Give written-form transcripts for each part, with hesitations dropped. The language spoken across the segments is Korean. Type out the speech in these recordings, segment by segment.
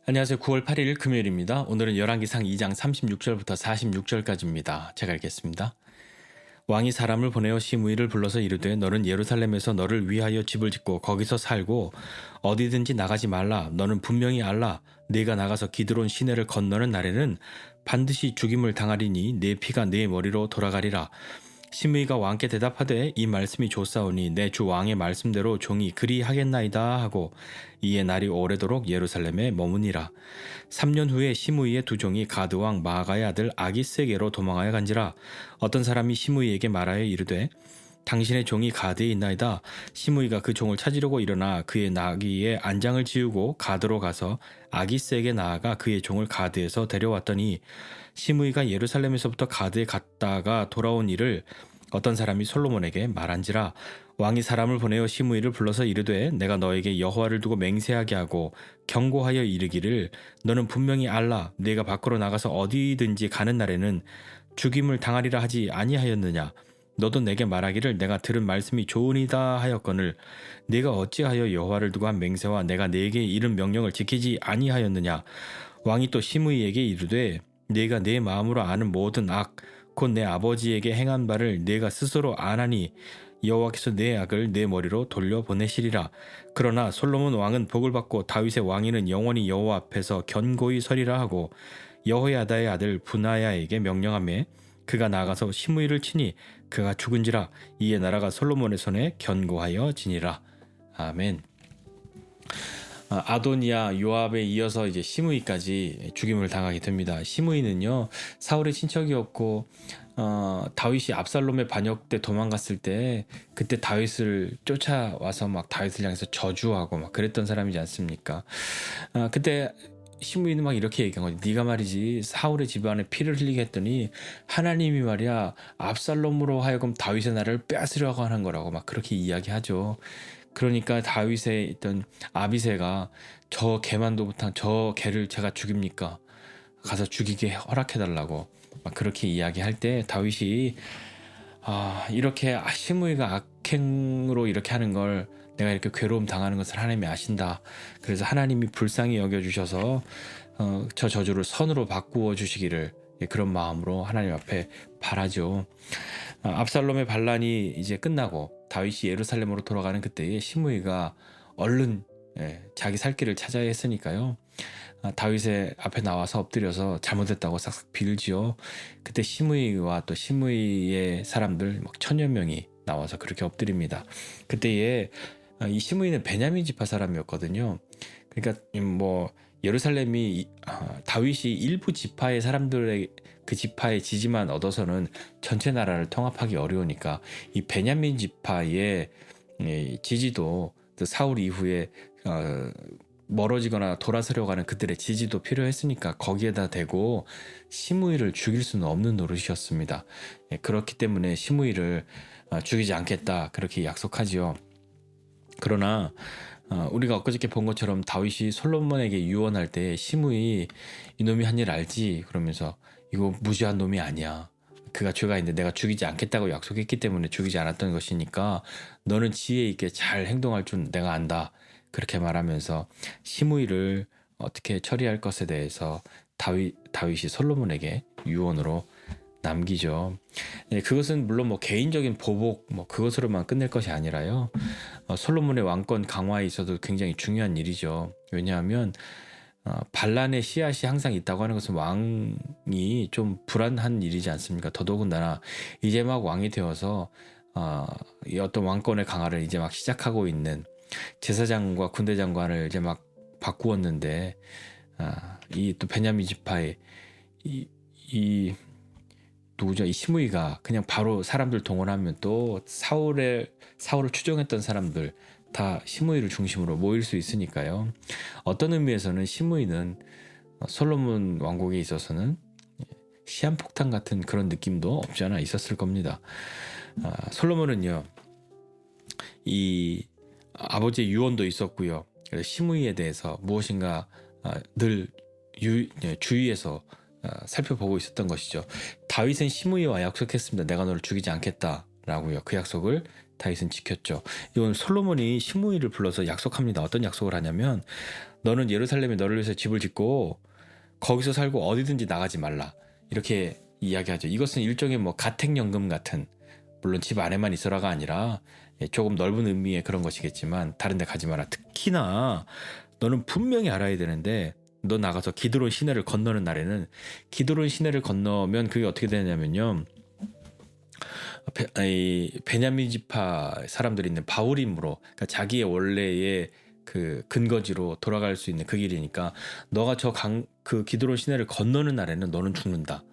안녕하세요. 9월 8일 금요일입니다. 오늘은 열왕기상 2장 36절부터 46절까지입니다. 제가 읽겠습니다. 왕이 사람을 보내어 시므이를 불러서 이르되 너는 예루살렘에서 너를 위하여 집을 짓고 거기서 살고 어디든지 나가지 말라. 너는 분명히 알라. 네가 나가서 기드론 시내를 건너는 날에는 반드시 죽임을 당하리니 네 피가 네 머리로 돌아가리라. 시므이가 왕께 대답하되 이 말씀이 좋사오니 내 주 왕의 말씀대로 종이 그리 하겠나이다 하고 이에 날이 오래도록 예루살렘에 머무니라. 3년 후에 시므이의 두 종이 가드 왕 마아가의 아들 아기스에게로 도망하여 간지라. 어떤 사람이 시므이에게 말하여 이르되 당신의 종이 가드에 있나이다. 시므이가 그 종을 찾으려고 일어나 그의 나귀의 안장을 지우고 가드로 가서 아기스에게 나아가 그의 종을 가드에서 데려왔더니 시므이가 예루살렘에서부터 가드에 갔다가 돌아온 일을 어떤 사람이 솔로몬에게 말한지라. 왕이 사람을 보내어 시므이를 불러서 이르되 내가 너에게 여호와를 두고 맹세하게 하고 경고하여 이르기를 너는 분명히 알라. 네가 밖으로 나가서 어디든지 가는 날에는 죽임을 당하리라 하지 아니하였느냐. 너도 내게 말하기를 내가 들은 말씀이 좋으니다 하였거늘 네가 어찌하여 여호와를 두고 한 맹세와 내가 네게 이른 명령을 지키지 아니하였느냐. 왕이 또 시므이에게 이르되 네가 내 마음으로 아는 모든 악 곧 내 아버지에게 행한 바를 네가 스스로 아나니 여호와께서 내 악을 내 머리로 돌려보내시리라. 그러나 솔로몬 왕은 복을 받고 다윗의 왕위는 영원히 여호와 앞에서 견고히 서리라 하고 여호야다의 아들 분하야에게 명령하매 그가 나가서 시므이를 치니 그가 죽은지라. 이에 나라가 솔로몬의 손에 견고하여 지니라. 아멘. 아도니아 요압에 이어서 이제 시므이까지 죽임을 당하게 됩니다. 시므이는요 사울의 친척이었고 다윗이 압살롬의 반역 때 도망갔을 때 그때 다윗을 쫓아와서 막 다윗을 향해서 저주하고 막 그랬던 사람이지 않습니까? 그때 시므이는 막 이렇게 얘기한 거지. 네가 말이지 사울의 집안에 피를 흘리게 했더니 하나님이 말이야 압살롬으로 하여금 다윗의 나라를 빼앗으려고 하는 거라고 막 그렇게 이야기하죠. 그러니까 다윗의 있던 아비새가 저 개만도 못한 저 개를 제가 죽입니까? 가서 죽이게 허락해달라고 막 그렇게 이야기할 때 다윗이 이렇게 시므이가 악행으로 이렇게 하는 걸 내가 이렇게 괴로움 당하는 것을 하나님이 아신다. 그래서 하나님이 불쌍히 여겨주셔서 저 저주를 선으로 바꾸어 주시기를 그런 마음으로 하나님 앞에 바라죠. 압살롬의 반란이 이제 끝나고 다윗이 예루살렘으로 돌아가는 그때에 시므이가 얼른 자기 살 길을 찾아야 했으니까요. 다윗의 앞에 나와서 엎드려서 잘못했다고 싹싹 빌지요. 그때 시므이와 또 시므이의 사람들 막 1000여 명이 나와서 그렇게 엎드립니다. 그때에 이 시므이는 베냐민 지파 사람이었거든요. 그러니까 뭐 예루살렘이 다윗이 일부 지파의 사람들의 그 지파의 지지만 얻어서는 전체 나라를 통합하기 어려우니까 이 베냐민 지파의 지지도 사울 이후에 멀어지거나 돌아서려고 하는 그들의 지지도 필요했으니까 거기에다 대고 시므이를 죽일 수는 없는 노릇이었습니다. 그렇기 때문에 시므이를 죽이지 않겠다 그렇게 약속하지요. 그러나 우리가 엊그저께 본 것처럼 다윗이 솔로몬에게 유언할 때 시므이 이놈이 한 일 알지? 그러면서 이거 무지한 놈이 아니야. 그가 죄가 있는데 내가 죽이지 않겠다고 약속했기 때문에 죽이지 않았던 것이니까 너는 지혜 있게 잘 행동할 줄 내가 안다. 그렇게 말하면서 시므이를 어떻게 처리할 것에 대해서 다윗이 솔로몬에게 유언으로 남기죠. 그것은 물론 뭐 개인적인 보복 뭐 그것으로만 끝낼 것이 아니라요. 솔로몬의 왕권 강화에 있어도 굉장히 중요한 일이죠. 왜냐하면 반란의 씨앗이 항상 있다고 하는 것은 왕이 좀 불안한 일이지 않습니까? 더더군다나 이제 막 왕이 되어서 이 어떤 왕권의 강화를 이제 막 시작하고 있는 제사장과 군대 장관을 이제 막 바꾸었는데 이 또 베냐민 지파의 이 누구죠? 이 시므이가 그냥 바로 사람들 동원하면 또 사울을 추종했던 사람들 다 시므이를 중심으로 모일 수 있으니까요. 어떤 의미에서는 시므이는 솔로몬 왕국에 있어서는 시한폭탄 같은 그런 느낌도 없지 않아 있었을 겁니다. 솔로몬은요, 이 아버지의 유언도 있었고요. 그래서 시므이에 대해서 무엇인가 늘 주위에서 살펴보고 있었던 것이죠. 다윗은 시므이와 약속했습니다. 내가 너를 죽이지 않겠다라고요. 그 약속을 다윗은 지켰죠. 이건 솔로몬이 시므이를 불러서 약속합니다. 어떤 약속을 하냐면 너는 예루살렘에 너를 위해서 집을 짓고 거기서 살고 어디든지 나가지 말라. 이렇게 이야기하죠. 이것은 일종의 뭐 가택연금 같은, 물론 집 안에만 있어라가 아니라 조금 넓은 의미의 그런 것이겠지만 다른 데 가지 마라. 특히나 너는 분명히 알아야 되는데, 너 나가서 기드론 시내를 건너는 날에는, 기드론 시내를 건너면 그게 어떻게 되냐면요, 베냐민 지파 사람들이 있는 바울임으로, 그러니까 자기의 원래의 그 근거지로 돌아갈 수 있는 그 길이니까, 너가 그 기드론 시내를 건너는 날에는 너는 죽는다.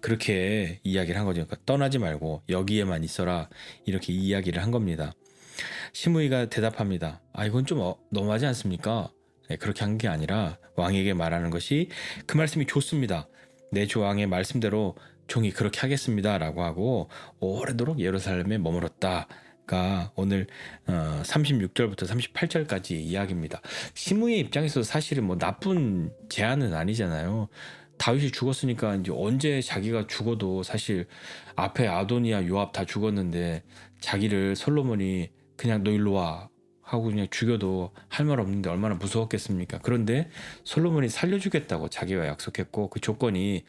그렇게 이야기를 한 거죠. 그러니까 떠나지 말고 여기에만 있어라, 이렇게 이야기를 한 겁니다. 시므이가 대답합니다. 이건 좀 너무하지 않습니까? 네, 그렇게 한 게 아니라 왕에게 말하는 것이 그 말씀이 좋습니다. 내 조왕의 말씀대로 종이 그렇게 하겠습니다 라고 하고 오래도록 예루살렘에 머물었다가 오늘 36절부터 38절까지 이야기입니다. 시므이의 입장에서 사실은 뭐 나쁜 제안은 아니잖아요. 다윗이 죽었으니까 이제 언제 자기가 죽어도, 사실 앞에 아도니아, 요압 다 죽었는데 자기를 솔로몬이 그냥 너 일로 와 하고 그냥 죽여도 할 말 없는데 얼마나 무서웠겠습니까? 그런데 솔로몬이 살려주겠다고 자기와 약속했고, 그 조건이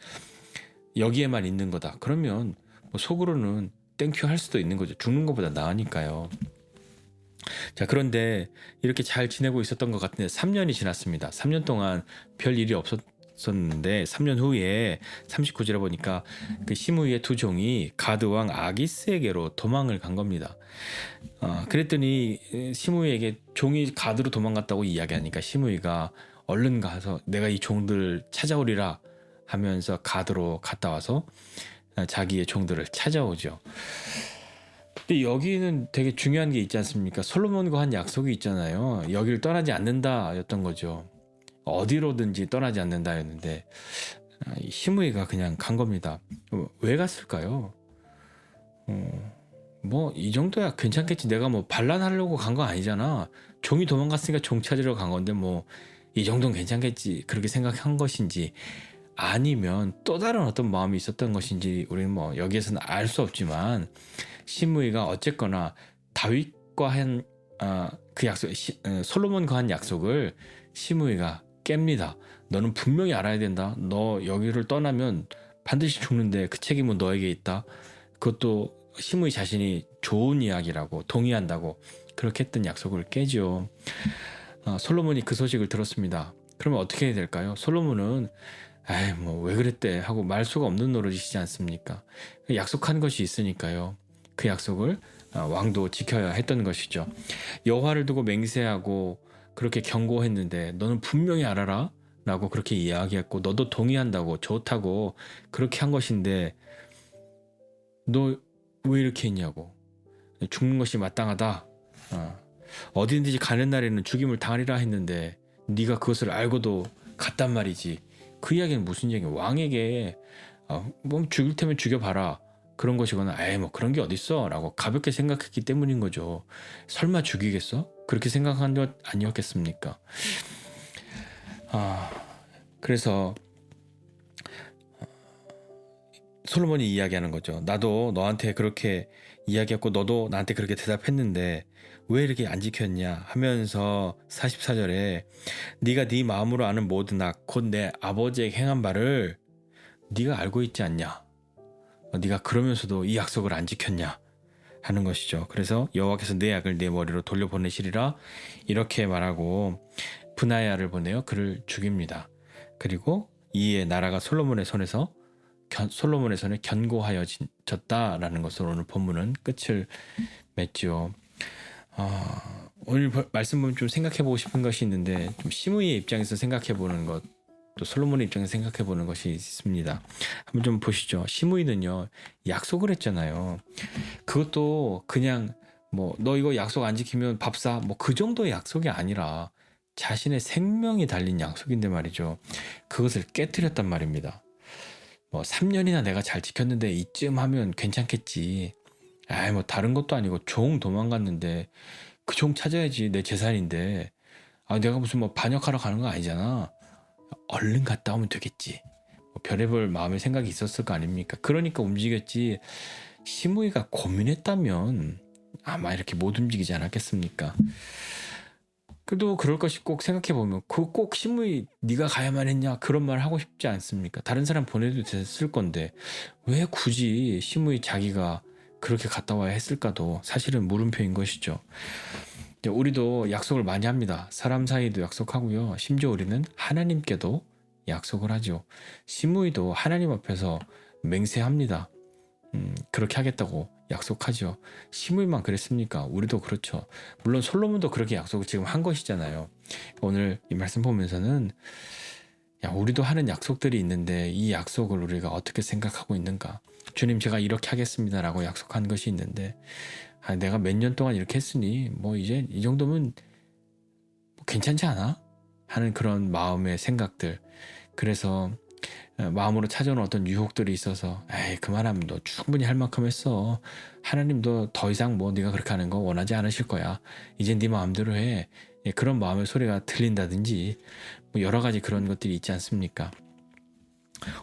여기에만 있는 거다. 그러면 뭐 속으로는 땡큐 할 수도 있는 거죠. 죽는 것보다 나으니까요. 자, 그런데 이렇게 잘 지내고 있었던 것 같은데 3년이 지났습니다. 3년 동안 별 일이 없었는데 3년 후에 39절에 보니까 그 시므이의 두 종이 가드 왕 아기스에게로 도망을 간 겁니다. 그랬더니 시므이에게 종이 가드로 도망갔다고 이야기하니까 시므이가 얼른 가서 내가 이 종들 찾아오리라 하면서 가드로 갔다 와서 자기의 종들을 찾아오죠. 근데 여기는 되게 중요한 게 있지 않습니까? 솔로몬과 한 약속이 있잖아요. 여기를 떠나지 않는다였던 거죠. 어디로든지 떠나지 않는다였는데 시므이가 그냥 간 겁니다. 왜 갔을까요? 뭐 이 정도야 괜찮겠지. 내가 뭐 반란하려고 간 거 아니잖아. 종이 도망갔으니까 종 찾으러 간 건데 뭐 이 정도는 괜찮겠지, 그렇게 생각한 것인지, 아니면 또 다른 어떤 마음이 있었던 것인지 우리는 뭐 여기에서는 알 수 없지만, 시므이가 어쨌거나 다윗과 한 그 약속, 솔로몬과 한 약속을 시므이가 깹니다. 너는 분명히 알아야 된다. 너 여기를 떠나면 반드시 죽는데 그 책임은 너에게 있다. 그것도 시므이 자신이 좋은 이야기라고 동의한다고 그렇게 했던 약속을 깨죠. 솔로몬이 그 소식을 들었습니다. 그러면 어떻게 해야 될까요? 솔로몬은 뭐 왜 그랬대 하고 말 수가 없는 노릇이지 않습니까? 약속한 것이 있으니까요. 그 약속을 왕도 지켜야 했던 것이죠. 여호와를 두고 맹세하고 그렇게 경고했는데 너는 분명히 알아라 라고 그렇게 이야기했고, 너도 동의한다고 좋다고 그렇게 한 것인데 너 왜 이렇게 했냐고. 죽는 것이 마땅하다. 어디든지 가는 날에는 죽임을 당하리라 했는데 네가 그것을 알고도 갔단 말이지. 그 이야기는 무슨 얘기야? 왕에게 뭐 죽일 테면 죽여봐라 그런 것이거나 뭐 그런 게 어딨어 라고 가볍게 생각했기 때문인 거죠. 설마 죽이겠어? 그렇게 생각한 것 아니었겠습니까? 그래서 솔로몬이 이야기하는 거죠. 나도 너한테 그렇게 이야기했고 너도 나한테 그렇게 대답했는데 왜 이렇게 안 지켰냐 하면서 44절에 네가 네 마음으로 아는 모든 악 곧 내 아버지에게 행한 바를 네가 알고 있지 않냐. 네가 그러면서도 이 약속을 안 지켰냐 하는 것이죠. 그래서 여호와께서 내 악을 내 머리로 돌려보내시리라 이렇게 말하고 브나야를 보내어 그를 죽입니다. 그리고 이에 나라가 솔로몬의 손에 견고하여졌다라는 것으로 오늘 본문은 끝을 맺죠. 오늘 말씀 보면 좀 생각해보고 싶은 것이 있는데, 좀 시므이의 입장에서 생각해보는 것, 또 솔로몬의 입장에서 생각해보는 것이 있습니다. 한번 좀 보시죠. 시므이는요 약속을 했잖아요. 그것도 그냥 뭐 너 이거 약속 안 지키면 밥 사, 뭐 그 정도의 약속이 아니라 자신의 생명이 달린 약속인데 말이죠. 그것을 깨뜨렸단 말입니다. 뭐 3년이나 내가 잘 지켰는데 이쯤 하면 괜찮겠지. 뭐 다른 것도 아니고 종 도망갔는데 그 종 찾아야지. 내 재산인데. 내가 무슨 뭐 반역하러 가는 거 아니잖아. 얼른 갔다 오면 되겠지. 뭐 별의별 마음의 생각이 있었을 거 아닙니까? 그러니까 움직였지. 시므이가 고민했다면 아마 이렇게 못 움직이지 않았겠습니까? 그래도 그럴 것이 꼭 생각해 보면 그 꼭 시무이 네가 가야만 했냐 그런 말 하고 싶지 않습니까? 다른 사람 보내도 됐을 건데 왜 굳이 시무이 자기가 그렇게 갔다 와야 했을까도 사실은 물음표인 것이죠. 우리도 약속을 많이 합니다. 사람 사이도 약속하고요. 심지어 우리는 하나님께도 약속을 하죠. 시무이도 하나님 앞에서 맹세합니다. 그렇게 하겠다고 약속하죠. 시므이만 그랬습니까? 우리도 그렇죠. 물론 솔로몬도 그렇게 약속을 지금 한 것이잖아요. 오늘 이 말씀 보면서는 우리도 하는 약속들이 있는데 이 약속을 우리가 어떻게 생각하고 있는가? 주님 제가 이렇게 하겠습니다라고 약속한 것이 있는데 내가 몇 년 동안 이렇게 했으니 뭐 이제 이 정도면 뭐 괜찮지 않아? 하는 그런 마음의 생각들. 그래서 마음으로 찾아오는 어떤 유혹들이 있어서 에이 그만하면 너 충분히 할 만큼 했어. 하나님도 더 이상 뭐 네가 그렇게 하는 거 원하지 않으실 거야. 이제 네 마음대로 해. 그런 마음의 소리가 들린다든지 뭐 여러 가지 그런 것들이 있지 않습니까?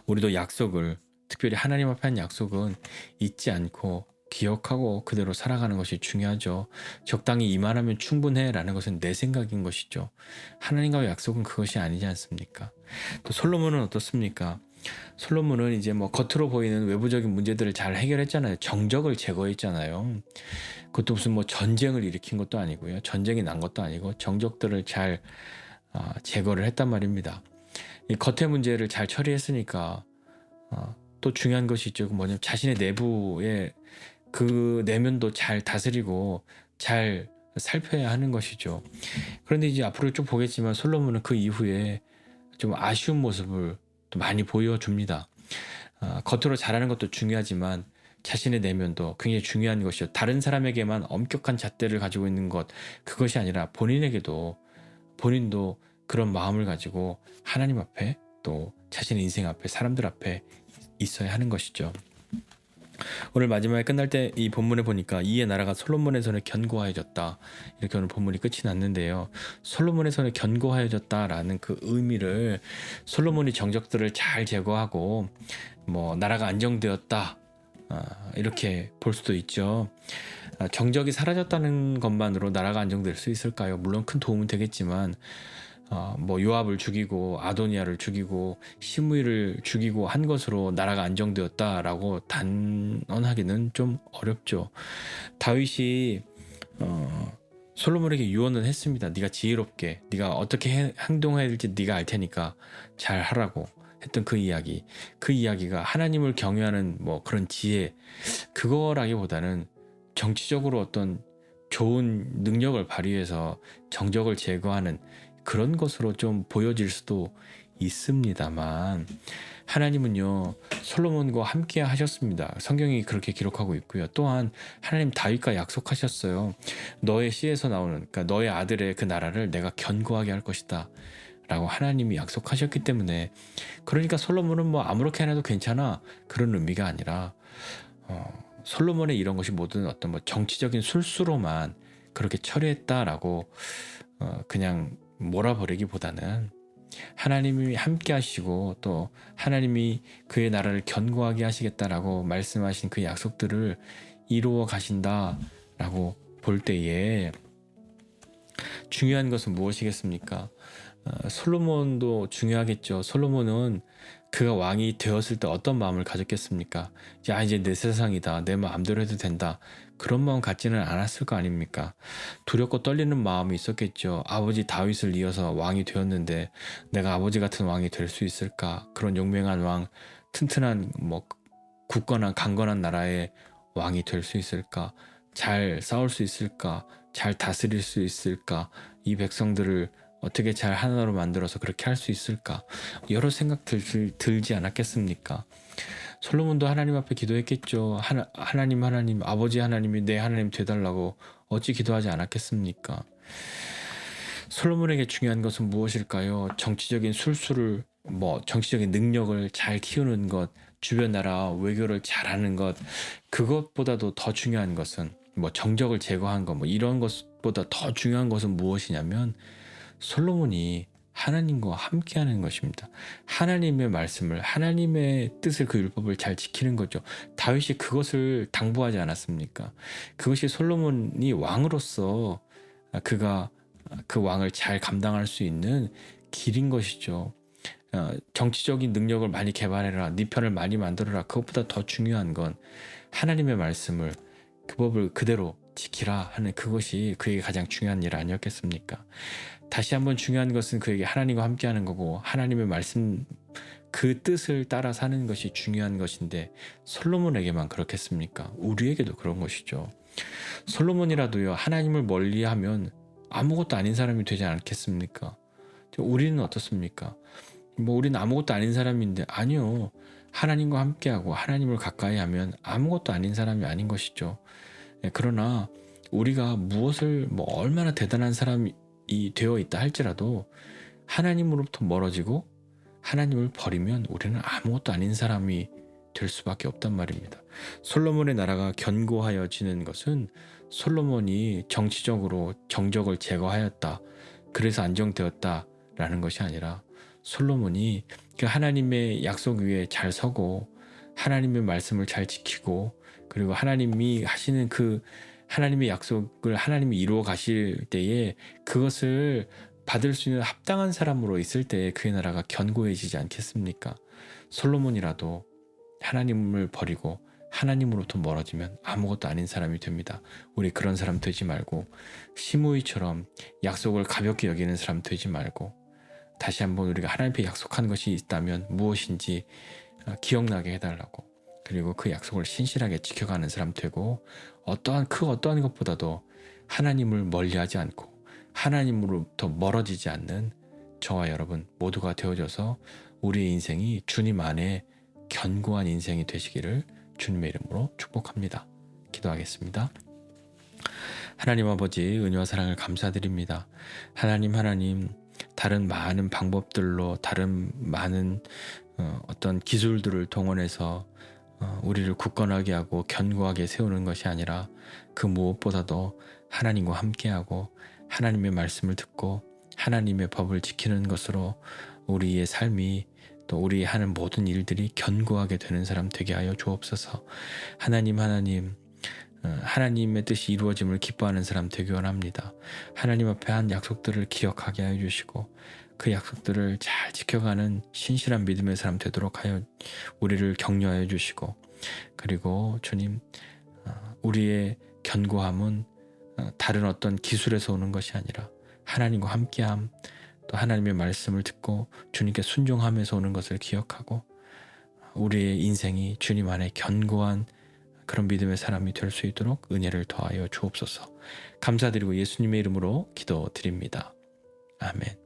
우리도 약속을 특별히 하나님 앞에 한 약속은 잊지 않고 기억하고 그대로 살아가는 것이 중요하죠. 적당히 이만하면 충분해 라는 것은 내 생각인 것이죠. 하나님과의 약속은 그것이 아니지 않습니까? 또 솔로몬은 어떻습니까? 솔로몬은 이제 뭐 겉으로 보이는 외부적인 문제들을 잘 해결했잖아요. 정적을 제거했잖아요. 그것도 무슨 뭐 전쟁을 일으킨 것도 아니고요. 전쟁이 난 것도 아니고 정적들을 잘 제거를 했단 말입니다. 이 겉의 문제를 잘 처리했으니까 또 중요한 것이 있죠. 뭐냐면 자신의 내부의 그 내면도 잘 다스리고 잘 살펴야 하는 것이죠. 그런데 이제 앞으로 쭉 보겠지만 솔로몬은 그 이후에 좀 아쉬운 모습을 또 많이 보여줍니다. 겉으로 잘하는 것도 중요하지만 자신의 내면도 굉장히 중요한 것이죠. 다른 사람에게만 엄격한 잣대를 가지고 있는 것 그것이 아니라 본인에게도 본인도 그런 마음을 가지고 하나님 앞에 또 자신의 인생 앞에 사람들 앞에 있어야 하는 것이죠. 오늘 마지막에 끝날 때 이 본문에 보니까 이에 나라가 솔로몬의 손에 견고하여졌다 이렇게 오늘 본문이 끝이 났는데요. 솔로몬의 손에 견고하여졌다라는 그 의미를 솔로몬이 정적들을 잘 제거하고 뭐 나라가 안정되었다 이렇게 볼 수도 있죠. 정적이 사라졌다는 것만으로 나라가 안정될 수 있을까요? 물론 큰 도움은 되겠지만 뭐 요압을 죽이고 아도니아를 죽이고 시므이를 죽이고 한 것으로 나라가 안정되었다라고 단언하기는 좀 어렵죠. 다윗이 솔로몬에게 유언을 했습니다. 네가 지혜롭게 네가 어떻게 행동해야 될지 네가 알 테니까 잘 하라고 했던 그 이야기가 하나님을 경외하는 뭐 그런 지혜 그거라기보다는 정치적으로 어떤 좋은 능력을 발휘해서 정적을 제거하는 그런 것으로 좀 보여질 수도 있습니다만 하나님은요 솔로몬과 함께 하셨습니다. 성경이 그렇게 기록하고 있고요. 또한 하나님 다윗과 약속하셨어요. 너의 씨에서 나오는 그러니까 너의 아들의 그 나라를 내가 견고하게 할 것이다 라고 하나님이 약속하셨기 때문에 그러니까 솔로몬은 뭐 아무렇게 해도 괜찮아 그런 의미가 아니라 솔로몬의 이런 것이 모든 어떤 뭐 정치적인 술수로만 그렇게 처리했다라고 그냥 몰아버리기보다는 하나님이 함께 하시고 또 하나님이 그의 나라를 견고하게 하시겠다라고 말씀하신 그 약속들을 이루어 가신다라고 볼 때에 중요한 것은 무엇이겠습니까? 솔로몬도 중요하겠죠. 솔로몬은 그가 왕이 되었을 때 어떤 마음을 가졌겠습니까? 야 이제 내 세상이다. 내 마음대로 해도 된다. 그런 마음 갖지는 않았을 거 아닙니까? 두렵고 떨리는 마음이 있었겠죠. 아버지 다윗을 이어서 왕이 되었는데 내가 아버지 같은 왕이 될 수 있을까? 그런 용맹한 왕, 튼튼한 뭐 굳건한 강건한 나라의 왕이 될 수 있을까? 잘 싸울 수 있을까? 잘 다스릴 수 있을까? 이 백성들을 어떻게 잘 하나로 만들어서 그렇게 할 수 있을까? 여러 생각들 들지 않았겠습니까? 솔로몬도 하나님 앞에 기도했겠죠. 하나님 아버지 하나님이 내 하나님 되달라고 어찌 기도하지 않았겠습니까? 솔로몬에게 중요한 것은 무엇일까요? 정치적인 술수를 정치적인 능력을 잘 키우는 것, 주변 나라 외교를 잘하는 것, 그것보다도 더 중요한 것은 정적을 제거한 것 이런 것보다 더 중요한 것은 무엇이냐면 솔로몬이 하나님과 함께하는 것입니다. 하나님의 말씀을 하나님의 뜻을 그 율법을 잘 지키는 거죠. 다윗이 그것을 당부하지 않았습니까? 그것이 솔로몬이 왕으로서 그가 그 왕을 잘 감당할 수 있는 길인 것이죠. 정치적인 능력을 많이 개발해라, 네 편을 많이 만들어라. 그것보다 더 중요한 건 하나님의 말씀을, 그 법을 그대로 지키라 하는 그것이 그에게 가장 중요한 일 아니었겠습니까? 다시 한번 중요한 것은 그에게 하나님과 함께하는 거고, 하나님의 말씀 그 뜻을 따라 사는 것이 중요한 것인데, 솔로몬에게만 그렇겠습니까? 우리에게도 그런 것이죠. 솔로몬이라도요, 하나님을 멀리하면 아무것도 아닌 사람이 되지 않겠습니까? 우리는 어떻습니까? 우리는 아무것도 아닌 사람인데, 아니요, 하나님과 함께하고 하나님을 가까이 하면 아무것도 아닌 사람이 아닌 것이죠. 그러나 우리가 무엇을 얼마나 대단한 사람이 되어 있다 할지라도 하나님으로부터 멀어지고 하나님을 버리면 우리는 아무것도 아닌 사람이 될 수밖에 없단 말입니다. 솔로몬의 나라가 견고하여지는 것은 솔로몬이 정치적으로 정적을 제거하였다, 그래서 안정되었다라는 것이 아니라, 솔로몬이 그 하나님의 약속 위에 잘 서고 하나님의 말씀을 잘 지키고, 그리고 하나님이 하시는 그 하나님의 약속을 하나님이 이루어 가실 때에 그것을 받을 수 있는 합당한 사람으로 있을 때에 그의 나라가 견고해지지 않겠습니까? 솔로몬이라도 하나님을 버리고 하나님으로부터 멀어지면 아무것도 아닌 사람이 됩니다. 우리 그런 사람 되지 말고, 시므이처럼 약속을 가볍게 여기는 사람 되지 말고, 다시 한번 우리가 하나님께 약속한 것이 있다면 무엇인지 기억나게 해달라고, 그리고 그 약속을 신실하게 지켜가는 사람 되고, 어떠한 것보다도 하나님을 멀리하지 않고 하나님으로부터 멀어지지 않는 저와 여러분 모두가 되어져서 우리의 인생이 주님 안에 견고한 인생이 되시기를 주님의 이름으로 축복합니다. 기도하겠습니다. 하나님 아버지, 은혜와 사랑을 감사드립니다. 하나님, 다른 많은 방법들로, 다른 많은 어떤 기술들을 동원해서 우리를 굳건하게 하고 견고하게 세우는 것이 아니라, 그 무엇보다도 하나님과 함께하고 하나님의 말씀을 듣고 하나님의 법을 지키는 것으로 우리의 삶이, 또 우리 하는 모든 일들이 견고하게 되는 사람 되게 하여 주옵소서. 하나님의 뜻이 이루어짐을 기뻐하는 사람 되기 원합니다. 하나님 앞에 한 약속들을 기억하게 하여 주시고, 그 약속들을 잘 지켜가는 신실한 믿음의 사람 되도록 하여 우리를 격려하여 주시고, 그리고 주님, 우리의 견고함은 다른 어떤 기술에서 오는 것이 아니라 하나님과 함께함, 또 하나님의 말씀을 듣고 주님께 순종하면서 오는 것을 기억하고, 우리의 인생이 주님 안에 견고한 그런 믿음의 사람이 될 수 있도록 은혜를 더하여 주옵소서. 감사드리고 예수님의 이름으로 기도드립니다. 아멘.